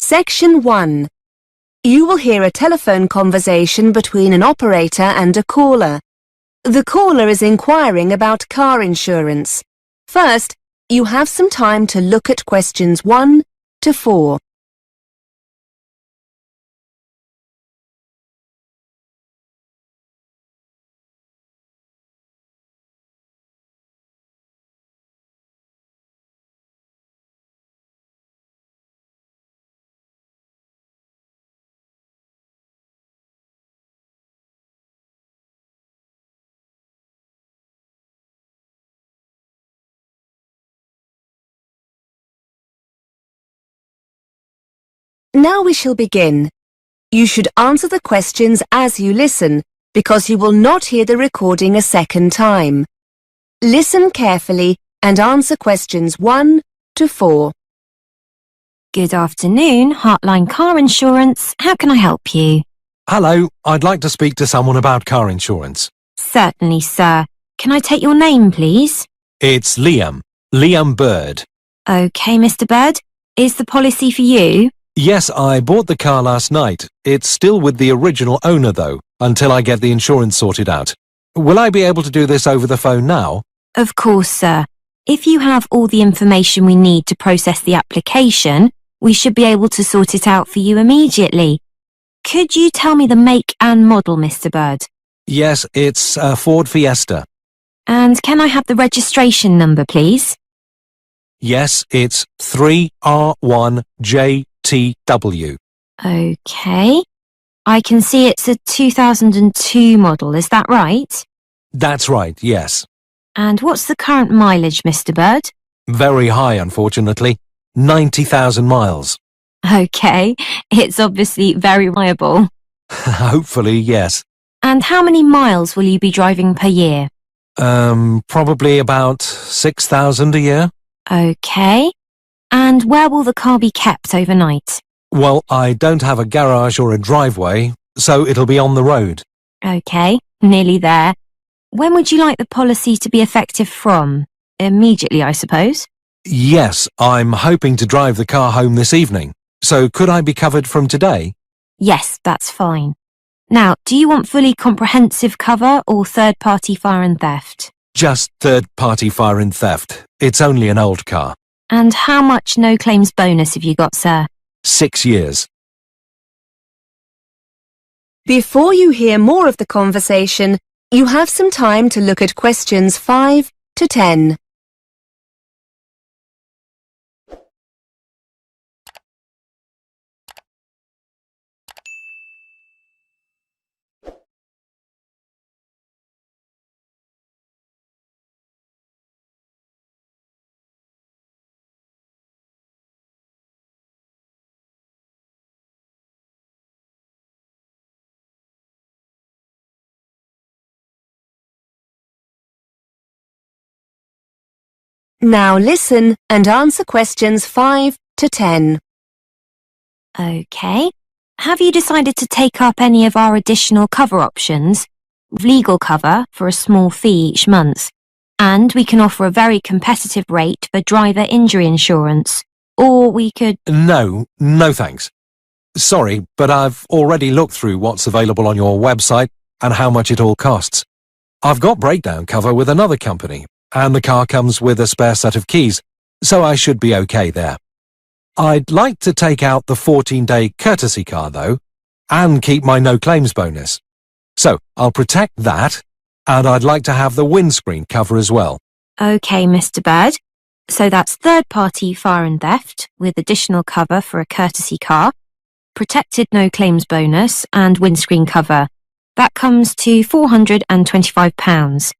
Section 1. You will hear a telephone conversation between an operator and a caller. The caller is inquiring about car insurance. First, you have some time to look at questions 1 to 4. Now we shall begin. You should answer the questions as you listen, because you will not hear the recording a second time. Listen carefully and answer questions 1 to 4. Good afternoon, Heartline Car Insurance. How can I help you? Hello, I'd like to speak to someone about car insurance. Certainly, sir. Can I take your name, please? It's Liam Bird. OK, Mr. Bird. Is the policy for you? Yes, I bought the car last night. It's still with the original owner, though, until I get the insurance sorted out. Will I be able to do this over the phone now? Of course, sir. If you have all the information we need to process the application, we should be able to sort it out for you immediately. Could you tell me the make and model, Mr. Bird? Yes, it's a Ford Fiesta. And can I have the registration number, please? Yes, it's 3R1JTW. OK. I can see it's a 2002 model, is that right? That's right, yes. And what's the current mileage, Mr. Bird? Very high, unfortunately. 90,000 miles. OK, it's obviously very reliable. Hopefully, yes. And how many miles will you be driving per year? Probably about 6,000 a year. OK. And where will the car be kept overnight? Well, I don't have a garage or a driveway, so it'll be on the road. OK, nearly there. When would you like the policy to be effective from? Immediately, I suppose? Yes, I'm hoping to drive the car home this evening. So could I be covered from today? Yes, that's fine. Now, do you want fully comprehensive cover or third-party fire and theft? Just third-party fire and theft. It's only an old car. And how much no-claims bonus have you got, sir? 6 years. Before you hear more of the conversation, you have some time to look at questions 5 to 10. Now listen and answer questions 5 to 10. OK. Have you decided to take up any of our additional cover options? Legal cover for a small fee each month. And we can offer a very competitive rate for driver injury insurance. Or we could... No thanks. Sorry, but I've already looked through what's available on your website and how much it all costs. I've got breakdown cover with another company, and the car comes with a spare set of keys, so I should be okay there. I'd like to take out the 14-day courtesy car, though, and keep my no-claims bonus. So I'll protect that, and I'd like to have the windscreen cover as well. OK, Mr. Bird. So that's third-party fire and theft with additional cover for a courtesy car, protected no-claims bonus and windscreen cover. That comes to £425.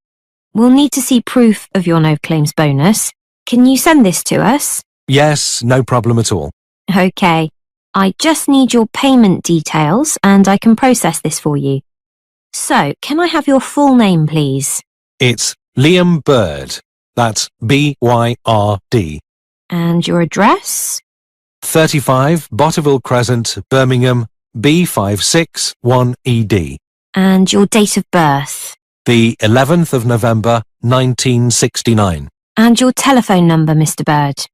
We'll need to see proof of your no-claims bonus. Can you send this to us? Yes, no problem at all. OK. I just need your payment details and I can process this for you. So, can I have your full name, please? It's Liam Bird. That's B-Y-R-D. And your address? 35 Botterville Crescent, Birmingham, B561ED. And your date of birth? The 11th of November, 1969. And your telephone number, Mr. Bird?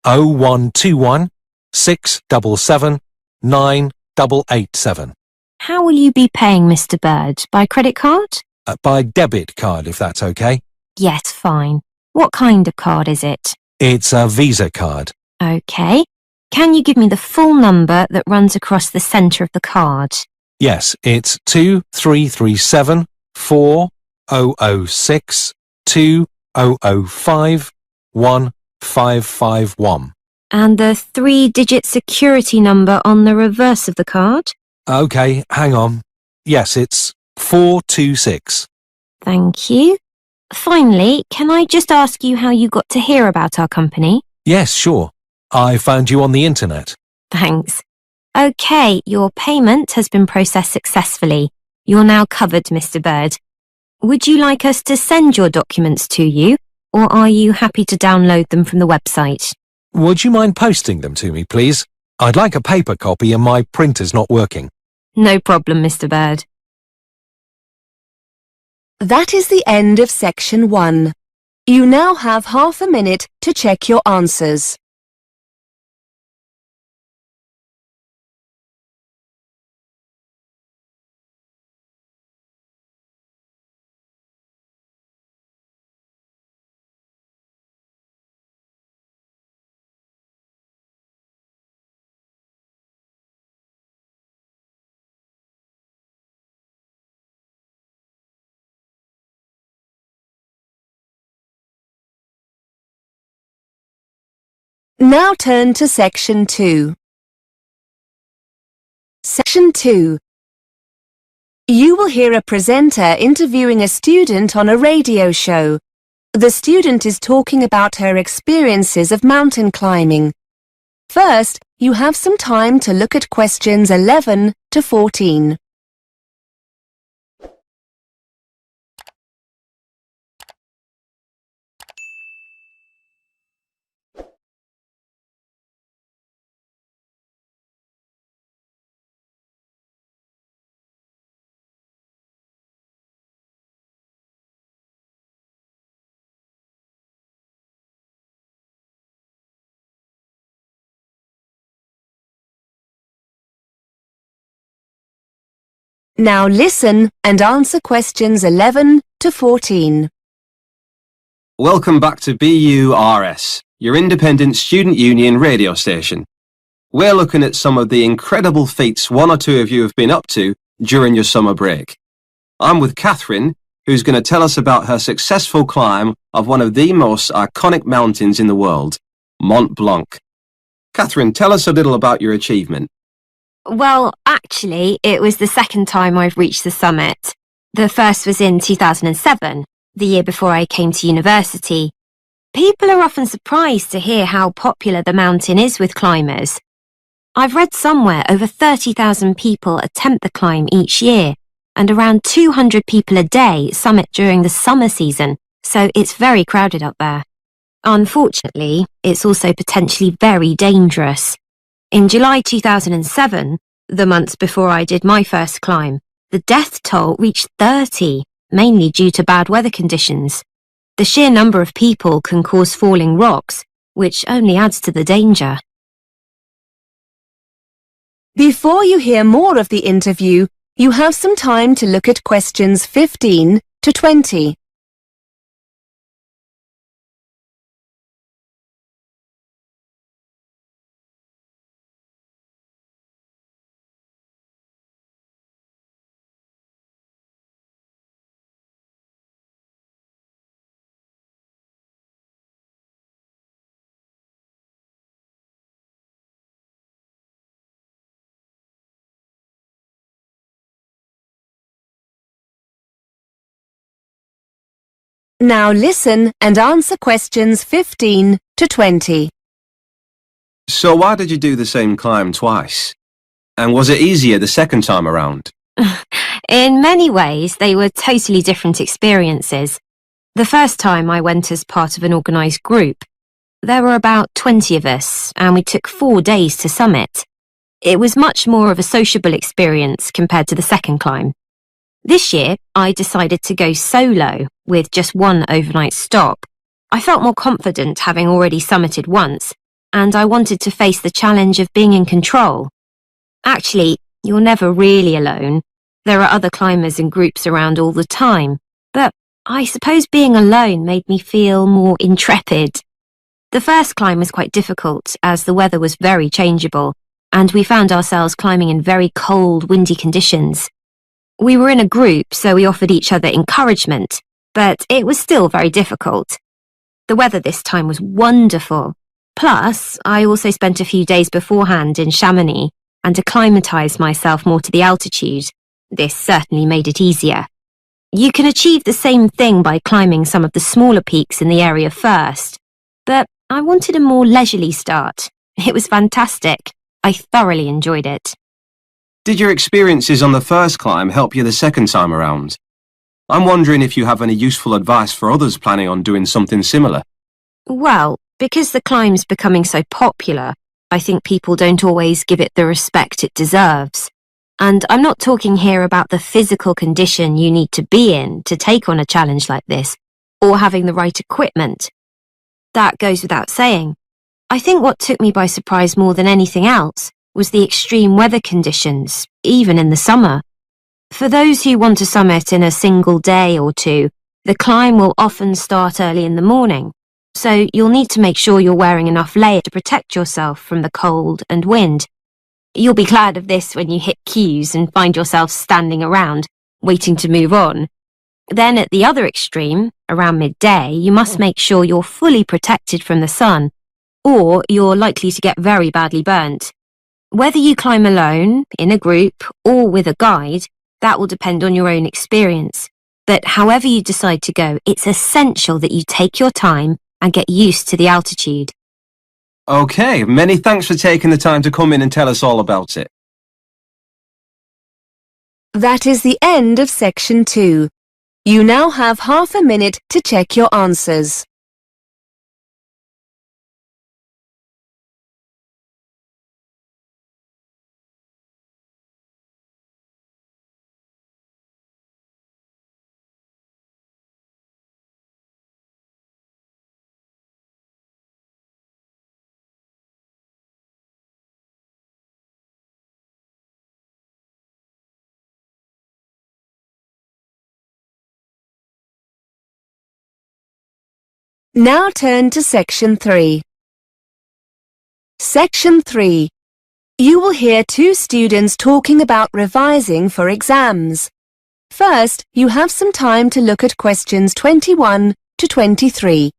0121 677 9887. How will you be paying, Mr. Bird? By credit card? By debit card, if that's okay. Yes, fine. What kind of card is it? It's a Visa card. Okay. Can you give me the full number that runs across the centre of the card? Yes, it's 2337 4006 2005 1551. And the 3-digit security number on the reverse of the card? Okay, hang on. Yes, it's 426. Thank you. Finally, can I just ask you how you got to hear about our company? Yes, sure. I found you on the internet. Thanks. Okay, your payment has been processed successfully. You're now covered, Mr. Bird. Would you like us to send your documents to you, or are you happy to download them from the website? Would you mind posting them to me, please? I'd like a paper copy and my printer's not working. No problem, Mr. Bird. That is the end of section 1. You now have half a minute to check your answers. Now turn to section 2. Section 2. You will hear a presenter interviewing a student on a radio show. The student is talking about her experiences of mountain climbing. First, you have some time to look at questions 11 to 14. Now listen and answer questions 11 to 14. Welcome back to BURS, your independent student union radio station. We're looking at some of the incredible feats one or two of you have been up to during your summer break. I'm with Catherine, who's going to tell us about her successful climb of one of the most iconic mountains in the world, Mont Blanc. Catherine, tell us a little about your achievement. Well, actually, it was the second time I've reached the summit. The first was in 2007, the year before I came to university. People are often surprised to hear how popular the mountain is with climbers. I've read somewhere over 30,000 people attempt the climb each year, and around 200 people a day summit during the summer season, so it's very crowded up there. Unfortunately, it's also potentially very dangerous. In July 2007, the months before I did my first climb, the death toll reached 30, mainly due to bad weather conditions. The sheer number of people can cause falling rocks, which only adds to the danger. Before you hear more of the interview, you have some time to look at questions 15 to 20. Now listen and answer questions 15 to 20. So why did you do the same climb twice? And was it easier the second time around? In many ways, they were totally different experiences. The first time I went as part of an organised group. There were about 20 of us, and we took 4 days to summit. It was much more of a sociable experience compared to the second climb. This year, I decided to go solo, with just one overnight stop. I felt more confident having already summited once, and I wanted to face the challenge of being in control. Actually, you're never really alone. There are other climbers and groups around all the time, but I suppose being alone made me feel more intrepid. The first climb was quite difficult as the weather was very changeable, and we found ourselves climbing in very cold, windy conditions. We were in a group, so we offered each other encouragement, but it was still very difficult. The weather this time was wonderful. Plus, I also spent a few days beforehand in Chamonix and acclimatised myself more to the altitude. This certainly made it easier. You can achieve the same thing by climbing some of the smaller peaks in the area first, but I wanted a more leisurely start. It was fantastic. I thoroughly enjoyed it. Did your experiences on the first climb help you the second time around? I'm wondering if you have any useful advice for others planning on doing something similar. Well, because the climb's becoming so popular, I think people don't always give it the respect it deserves. And I'm not talking here about the physical condition you need to be in to take on a challenge like this, or having the right equipment. That goes without saying. I think what took me by surprise more than anything else was the extreme weather conditions, even in the summer. For those who want to summit in a single day or two, the climb will often start early in the morning, so you'll need to make sure you're wearing enough layer to protect yourself from the cold and wind. You'll be glad of this when you hit queues and find yourself standing around, waiting to move on. Then at the other extreme, around midday, you must make sure you're fully protected from the sun, or you're likely to get very badly burnt. Whether you climb alone, in a group, or with a guide, that will depend on your own experience. But however you decide to go, it's essential that you take your time and get used to the altitude. Okay, many thanks for taking the time to come in and tell us all about it. That is the end of section 2. You now have half a minute to check your answers. Now turn to section 3. Section 3. You will hear two students talking about revising for exams. First, you have some time to look at questions 21 to 23.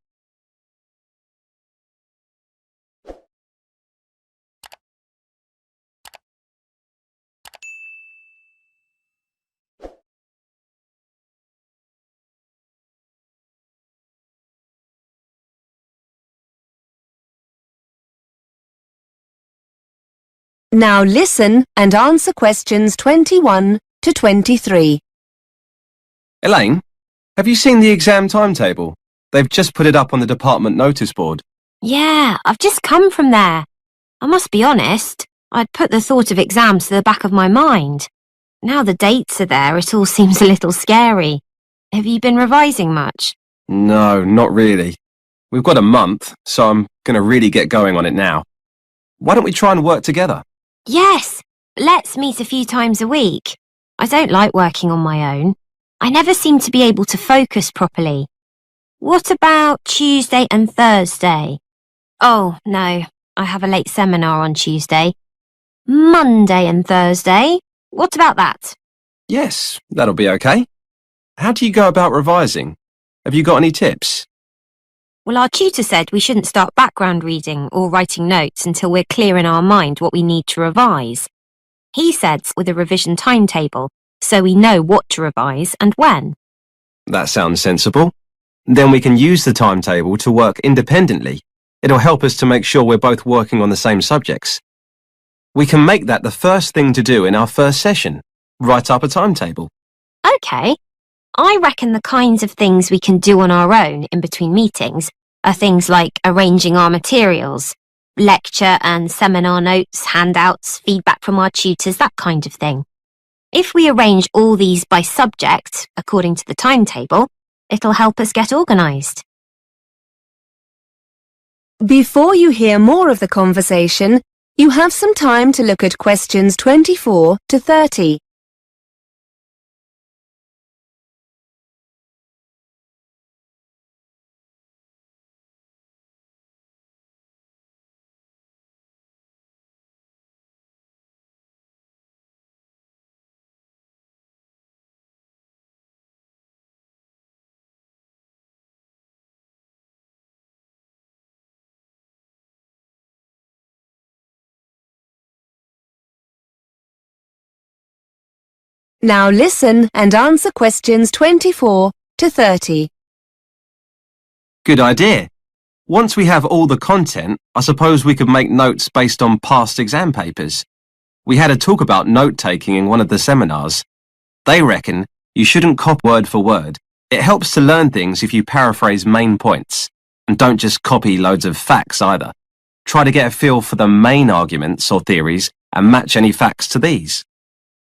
Now listen and answer questions 21 to 23. Elaine, have you seen the exam timetable? They've just put it up on the department notice board. Yeah, I've just come from there. I must be honest, I'd put the thought of exams to the back of my mind. Now the dates are there, it all seems a little scary. Have you been revising much? No, not really. We've got a month, so I'm going to really get going on it now. Why don't we try and work together? Yes, let's meet a few times a week. I don't like working on my own. I never seem to be able to focus properly. What about Tuesday and Thursday? Oh, no, I have a late seminar on Tuesday. Monday and Thursday? What about that? Yes, that'll be okay. How do you go about revising? Have you got any tips? Well, our tutor said we shouldn't start background reading or writing notes until we're clear in our mind what we need to revise. He said with a revision timetable, so we know what to revise and when. That sounds sensible. Then we can use the timetable to work independently. It'll help us to make sure we're both working on the same subjects. We can make that the first thing to do in our first session. Write up a timetable. OK. I reckon the kinds of things we can do on our own in between meetings are things like arranging our materials, lecture and seminar notes, handouts, feedback from our tutors, that kind of thing. If we arrange all these by subject, according to the timetable, it'll help us get organised. Before you hear more of the conversation, you have some time to look at questions 24 to 30. Now listen and answer questions 24 to 30. Good idea. Once we have all the content, I suppose we could make notes based on past exam papers. We had a talk about note-taking in one of the seminars. They reckon you shouldn't copy word for word. It helps to learn things if you paraphrase main points. And don't just copy loads of facts either. Try to get a feel for the main arguments or theories and match any facts to these.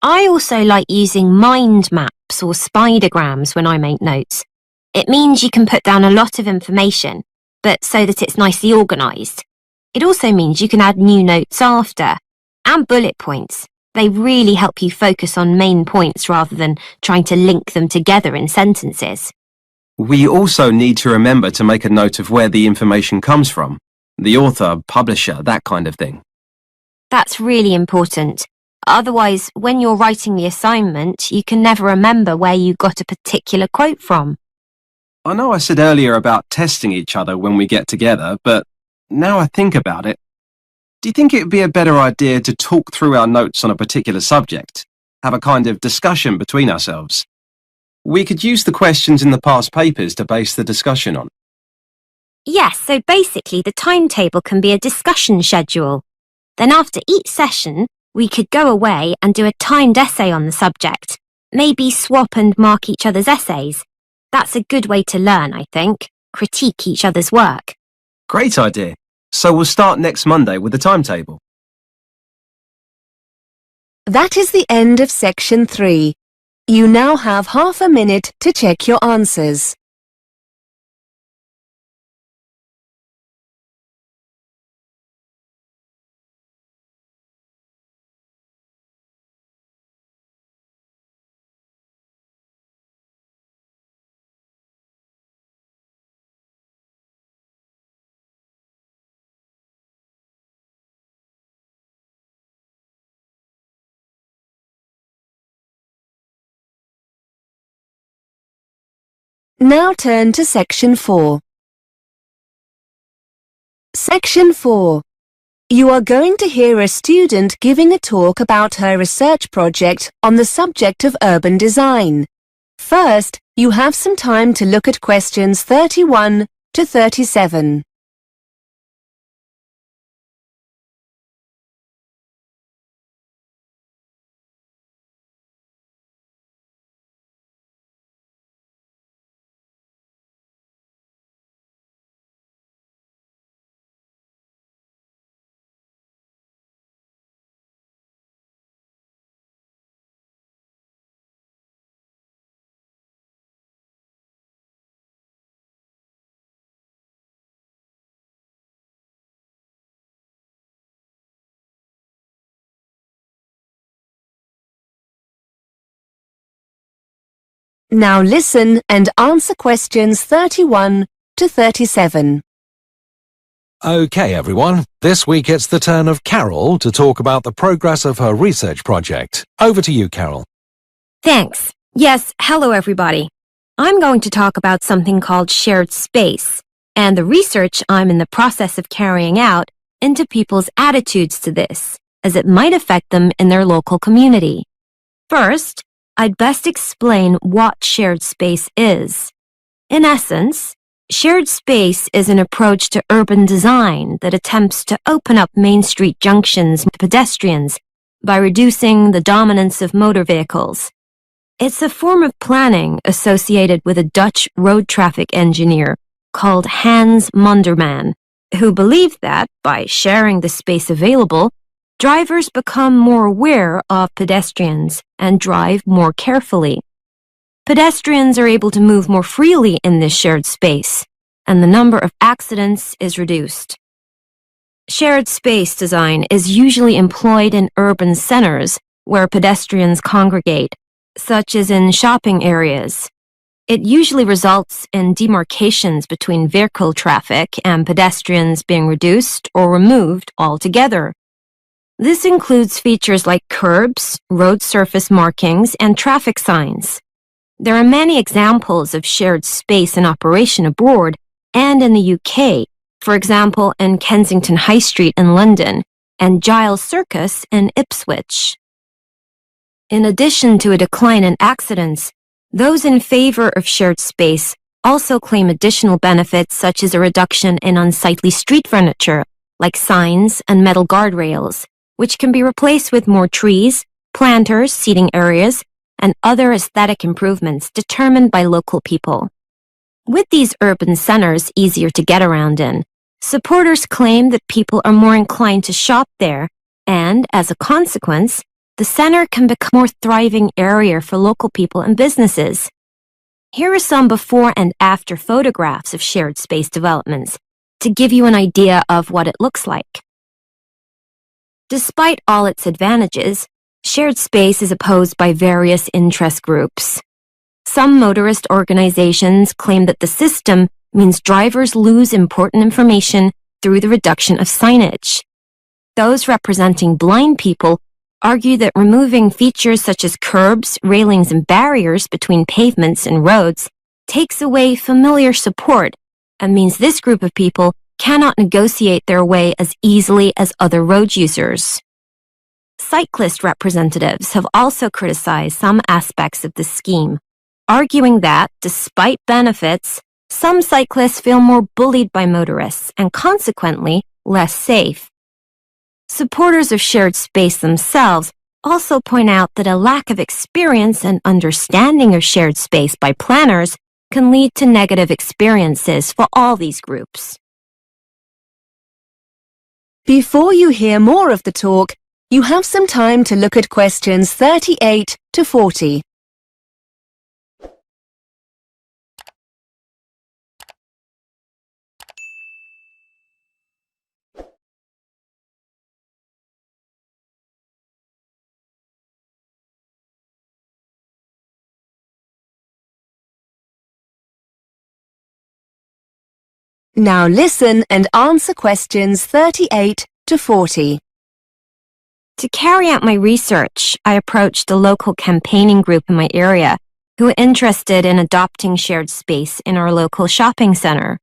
I also like using mind maps or spidergrams when I make notes. It means you can put down a lot of information, but so that it's nicely organised. It also means you can add new notes after. And bullet points. They really help you focus on main points rather than trying to link them together in sentences. We also need to remember to make a note of where the information comes from. The author, publisher, that kind of thing. That's really important. Otherwise, when you're writing the assignment, you can never remember where you got a particular quote from. I know I said earlier about testing each other when we get together, but now I think about it, do you think it would be a better idea to talk through our notes on a particular subject? Have a kind of discussion between ourselves? We could use the questions in the past papers to base the discussion on. Yes, so basically the timetable can be a discussion schedule. Then after each session, we could go away and do a timed essay on the subject. Maybe swap and mark each other's essays. That's a good way to learn, I think. Critique each other's work. Great idea. So we'll start next Monday with the timetable. That is the end of section 3. You now have half a minute to check your answers. Now turn to section 4. Section 4. You are going to hear a student giving a talk about her research project on the subject of urban design. First, you have some time to look at questions 31 to 37. Now listen and answer questions 31 to 37. OK, everyone. This week it's the turn of Carol to talk about the progress of her research project. Over to you, Carol. Thanks. Yes, hello everybody. I'm going to talk about something called shared space and the research I'm in the process of carrying out into people's attitudes to this, as it might affect them in their local community. First, I'd best explain what shared space is. In essence, shared space is an approach to urban design that attempts to open up main street junctions to pedestrians by reducing the dominance of motor vehicles. It's a form of planning associated with a Dutch road traffic engineer called Hans Munderman, who believed that, by sharing the space available, drivers become more aware of pedestrians and drive more carefully. Pedestrians are able to move more freely in this shared space, and the number of accidents is reduced. Shared space design is usually employed in urban centers where pedestrians congregate, such as in shopping areas. It usually results in demarcations between vehicle traffic and pedestrians being reduced or removed altogether. This includes features like curbs, road surface markings, and traffic signs. There are many examples of shared space in operation abroad and in the UK, for example in Kensington High Street in London and Giles Circus in Ipswich. In addition to a decline in accidents, those in favor of shared space also claim additional benefits such as a reduction in unsightly street furniture, like signs and metal guardrails, which can be replaced with more trees, planters, seating areas, and other aesthetic improvements determined by local people. With these urban centers easier to get around in, supporters claim that people are more inclined to shop there, and as a consequence, the center can become a more thriving area for local people and businesses. Here are some before and after photographs of shared space developments to give you an idea of what it looks like. Despite all its advantages, shared space is opposed by various interest groups. Some motorist organizations claim that the system means drivers lose important information through the reduction of signage. Those representing blind people argue that removing features such as curbs, railings, and barriers between pavements and roads takes away familiar support and means this group of people cannot negotiate their way as easily as other road users. Cyclist representatives have also criticized some aspects of the scheme, arguing that, despite benefits, some cyclists feel more bullied by motorists and consequently less safe. Supporters of shared space themselves also point out that a lack of experience and understanding of shared space by planners can lead to negative experiences for all these groups. Before you hear more of the talk, you have some time to look at questions 38 to 40. Now listen and answer questions 38 to 40. To carry out my research, I approached a local campaigning group in my area who were interested in adopting shared space in our local shopping center.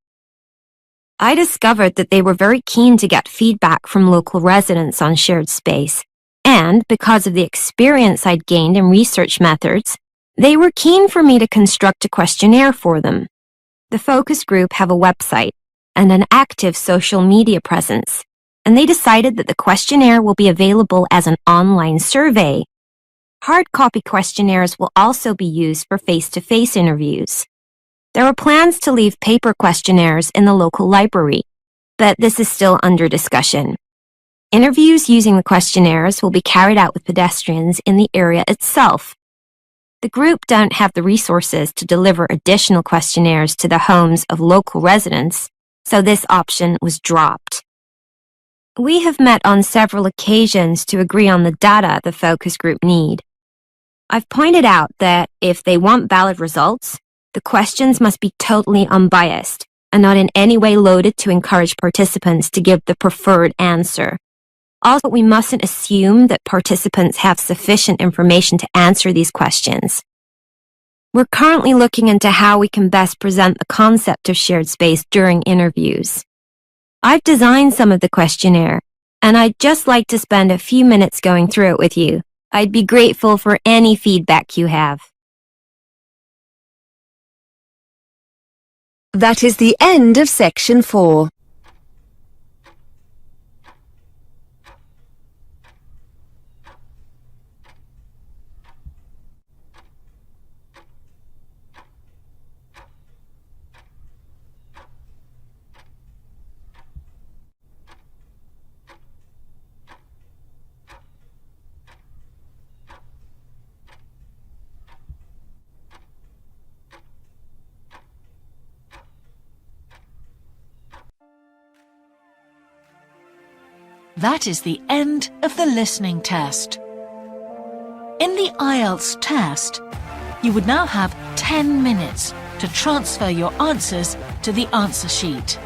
I discovered that they were very keen to get feedback from local residents on shared space, and because of the experience I'd gained in research methods, they were keen for me to construct a questionnaire for them. The focus group have a website and an active social media presence, and they decided that the questionnaire will be available as an online survey. Hard copy questionnaires will also be used for face-to-face interviews. There are plans to leave paper questionnaires in the local library, but this is still under discussion. Interviews using the questionnaires will be carried out with pedestrians in the area itself. The group don't have the resources to deliver additional questionnaires to the homes of local residents, so this option was dropped. We have met on several occasions to agree on the data the focus group need. I've pointed out that if they want valid results, the questions must be totally unbiased and not in any way loaded to encourage participants to give the preferred answer. Also, we mustn't assume that participants have sufficient information to answer these questions. We're currently looking into how we can best present the concept of shared space during interviews. I've designed some of the questionnaire, and I'd just like to spend a few minutes going through it with you. I'd be grateful for any feedback you have. That is the end of section 4. That is the end of the listening test. In the Ielts test, you would now have 10 minutes to transfer your answers to the answer sheet.